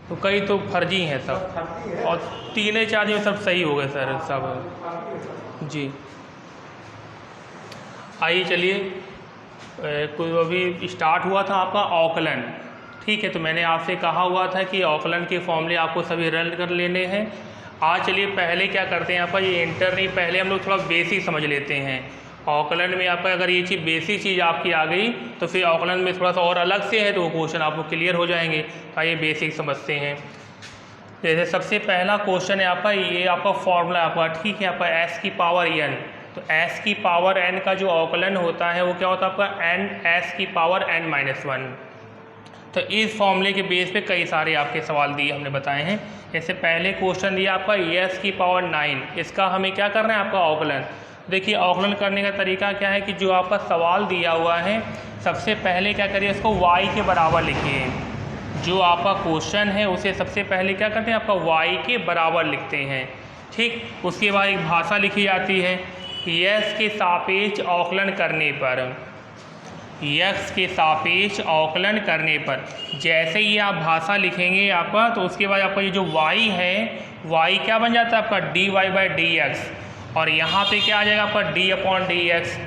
तो कई तो फर्जी हैं सब, और 3 4 में सब सही हो गए सर सब। जी आइए चलिए, कोई अभी स्टार्ट हुआ था आपका औकलन, ठीक है। तो मैंने आपसे कहा हुआ था कि औकलन के फॉर्मूले आपको सभी रन कर लेने हैं। आज चलिए पहले क्या करते हैं, आपका ये इंटर नहीं, पहले हम लोग थोड़ा बेसिक समझ लेते हैं। औकलन में आपका अगर ये चीज़ बेसिक चीज़ आपकी आ गई तो फिर औकलन में थोड़ा सा और अलग से है तो वो क्वेश्चन आपको क्लियर हो जाएंगे। तो आइए बेसिक समझते हैं। जैसे सबसे पहला क्वेश्चन है आपका, ये आपका फॉर्मूला आपका, ठीक है, आपका एस की पावर एन। तो एस की पावर एन का जो औकलन होता है वो क्या होता है आपका एन एस की पावर एन -1। तो इस फॉर्मूले के बेस पे कई सारे आपके सवाल दिए हमने बताए हैं। जैसे पहले क्वेश्चन दिया आपका एस की पावर 9, इसका हमें क्या करना है आपका औकलन। देखिए औकलन करने का तरीका क्या है कि जो आपका सवाल दिया हुआ है सबसे पहले क्या करिए, उसको y के बराबर लिखिए। जो आपका क्वेश्चन है उसे सबसे पहले क्या करते हैं, आपका y के बराबर लिखते हैं, ठीक। उसके बाद एक भाषा लिखी जाती है, यस के सापेक्ष औकलन करने पर, यक्स के सापेक्ष औकलन करने पर जैसे ही आप भाषा लिखेंगे आपका, तो उसके बाद आपका ये जो y है, y क्या बन जाता है आपका dy/dx, और यहाँ पे क्या आ जाएगा आपका d/dx।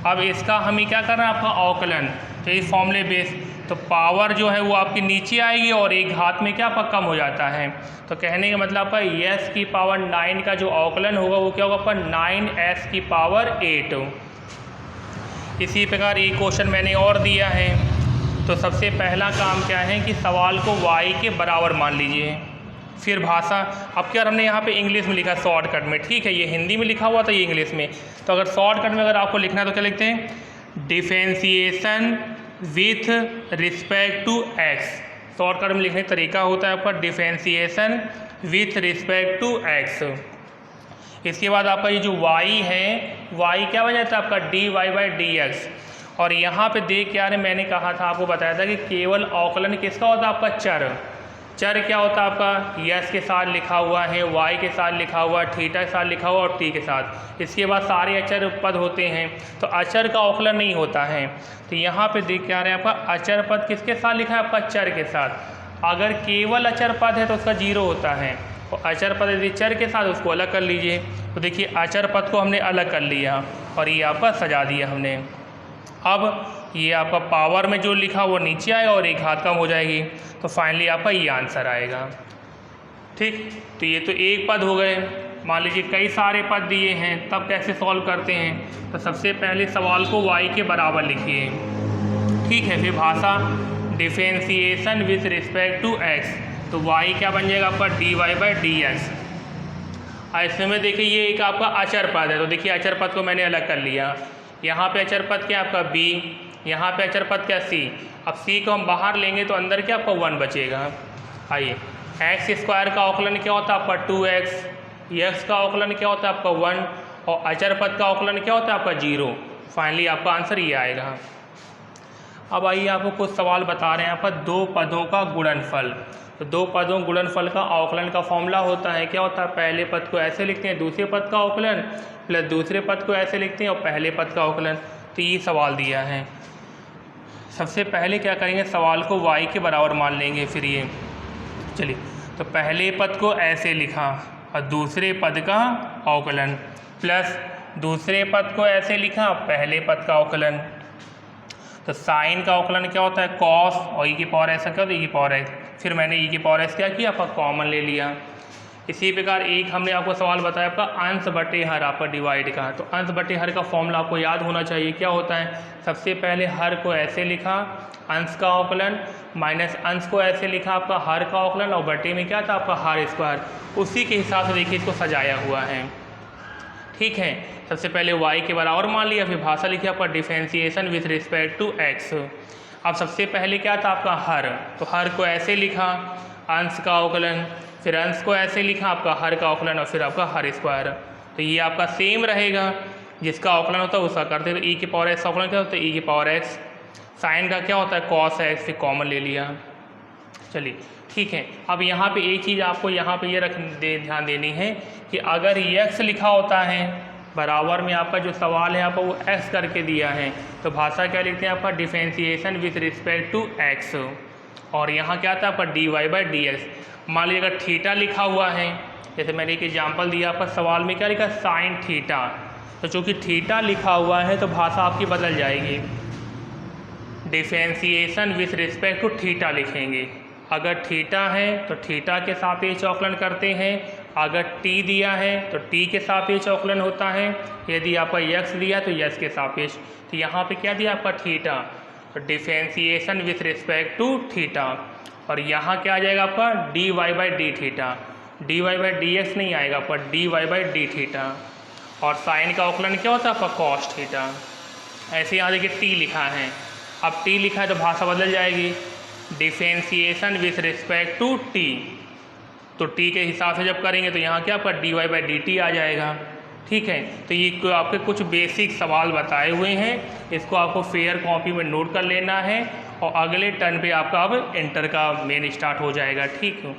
अब इसका हमें क्या करना है आपका औकलन, तो इस फॉर्मूले बेस, तो पावर जो है वो आपकी नीचे आएगी और एक हाथ में क्या आपका कम हो जाता है। तो कहने का मतलब आपका s की पावर 9 का जो औकलन होगा वो क्या होगा आपका 9s की पावर 8। इसी प्रकार एक क्वेश्चन मैंने और दिया है। तो सबसे पहला काम क्या है कि सवाल को y के बराबर मान लीजिए, फिर भाषा। अब क्या हमने यहाँ पे इंग्लिश में लिखा शॉर्टकट में, ठीक है, ये हिंदी में लिखा हुआ था, ये इंग्लिश में। तो अगर शॉर्टकट में अगर आपको लिखना है तो क्या लिखते हैं, differentiation with respect to x। Shortcut में लिखने का तरीका होता है आपका differentiation with respect to x। इसके बाद आपका ये जो y है, y क्या बन जाता है आपका dy/dx। और यहाँ पे देख क्या है, मैंने कहा था आपको बताया था कि केवल औकलन किसका होता है आपका चर। चर क्या होता है आपका, यस के साथ लिखा हुआ है, y के साथ लिखा हुआ है, थीटा के साथ लिखा हुआ और t के साथ। इसके बाद सारे अचर पद होते हैं, तो अचर का औकलन नहीं होता है। तो यहाँ पे देख क्या रहे हैं आपका अचर पद किसके साथ लिखा है आपका चर के साथ। अगर केवल अचर पद है तो उसका 0 होता है, और अचर पद यदि चर के साथ उसको अलग कर लीजिए। तो देखिए अचर पद को हमने अलग कर लिया और ये आपका सजा दिया हमने। अब ये आपका पावर में जो लिखा वो नीचे आएगा और एक हाथ कम हो जाएगी, तो फाइनली आपका ये आंसर आएगा, ठीक। तो ये तो एक पद हो गए। मान लीजिए कई सारे पद दिए हैं, तब कैसे सॉल्व करते हैं। तो सबसे पहले सवाल को y के बराबर लिखिए, ठीक है। फिर भाषा differentiation with respect to x, तो y क्या बन जाएगा आपका dy/dx। ऐसे में देखिए ये एक आपका अचर पद है, तो देखिए अचर पद को मैंने अलग कर लिया। यहाँ पे अचर पद क्या आपका b, यहाँ पे अचर पद क्या c। अब c को हम बाहर लेंगे तो अंदर क्या आपका 1 बचेगा। आइए, x² का औकलन क्या होता है आपका 2x, x का औकलन क्या होता है आपका 1, और अचर पद का औकलन क्या होता है आपका 0। फाइनली आपका आंसर ये आएगा। अब आइए आपको कुछ सवाल बता रहे हैं आपका दो पदों का गुणनफल। तो दो पदों गुणनफल का औकलन का फॉर्मूला होता है, क्या होता है, पहले पद को ऐसे लिखते हैं दूसरे पद का औकलन, प्लस दूसरे पद को ऐसे लिखते हैं और पहले पद का औकलन। तो ये सवाल दिया है। सबसे पहले क्या करेंगे, सवाल को y के बराबर मान लेंगे। फिर ये चलिए, तो पहले पद को ऐसे लिखा और दूसरे पद का औकलन, प्लस दूसरे पद को ऐसे लिखा पहले पद का औकलन। तो साइन का औकलन क्या होता है कॉस, और ई की पावर ऐसा क्या होता है ई की पावर एक्स। फिर मैंने ई की पावर एक्स क्या किया आपका कॉमन ले लिया। इसी प्रकार एक हमने आपको सवाल बताया आपका अंश बटे हर आपका डिवाइड का। तो अंश बटे हर का फॉर्मूला आपको याद होना चाहिए, क्या होता है, सबसे पहले हर को ऐसे लिखा अंश का औकलन, माइनस अंश को ऐसे लिखा आपका हर का औकलन, और बटे में क्या था आपका हर स्क्वायर। उसी के हिसाब से देखिए इसको सजाया हुआ है, ठीक है। सबसे पहले y के बराबर मान लिया, फिर भाषा लिखी आपका differentiation with respect to x। अब सबसे पहले क्या था आपका हर, तो हर को ऐसे लिखा अंश का औकलन, फिर अंश को ऐसे लिखा आपका हर का औकलन, और फिर आपका हर स्क्वायर। तो ये आपका सेम रहेगा, जिसका औकलन होता है उसका करते। तो ई की पावर एक्स औकलन क्या होता है ई की पावर एक्स। साइन का क्या होता है कॉस एक्स, फिर कॉमन ले लिया। चलिए ठीक है। अब यहाँ पे एक चीज़ आपको यहाँ पे ये ध्यान देनी है कि अगर x लिखा होता है बराबर में आपका जो सवाल है आपको वो x करके दिया है, तो भाषा क्या लिखते हैं आपका differentiation with respect to x, और यहाँ क्या था आपका dy/dx। मान लीजिए अगर थीटा लिखा हुआ है, जैसे मैंने एक एग्जाम्पल दिया आपका सवाल में, क्या लिखा साइन थीटा, तो चूँकि थीटा लिखा हुआ है तो भाषा आपकी बदल जाएगी, differentiation with respect to theta लिखेंगे। अगर थीटा है तो थीटा के सापेक्ष अवकलन करते हैं, अगर टी दिया है तो टी के सापेक्ष अवकलन होता है, यदि आपका यक्स दिया तो यक्स के सापेक्ष। तो यहाँ पे क्या दिया आपका थीटा, तो differentiation with respect to theta, और यहाँ क्या आ जाएगा आपका D Y by d theta, d Y by d x नहीं आएगा आपका D Y by d theta, और साइन का अवकलन क्या होता है आपका कॉस थीटा। ऐसे यहाँ देखिए टी लिखा है, अब टी लिखा है तो भाषा बदल जाएगी, differentiation with respect to T, तो टी के हिसाब से जब करेंगे तो यहाँ क्या आपका D Y by D T आ जाएगा। ठीक है, तो ये आपके कुछ बेसिक सवाल बताए हुए हैं, इसको आपको फेयर कॉपी में नोट कर लेना है, और अगले टर्न पे आपका अब इंटर का मेन स्टार्ट हो जाएगा। ठीक है।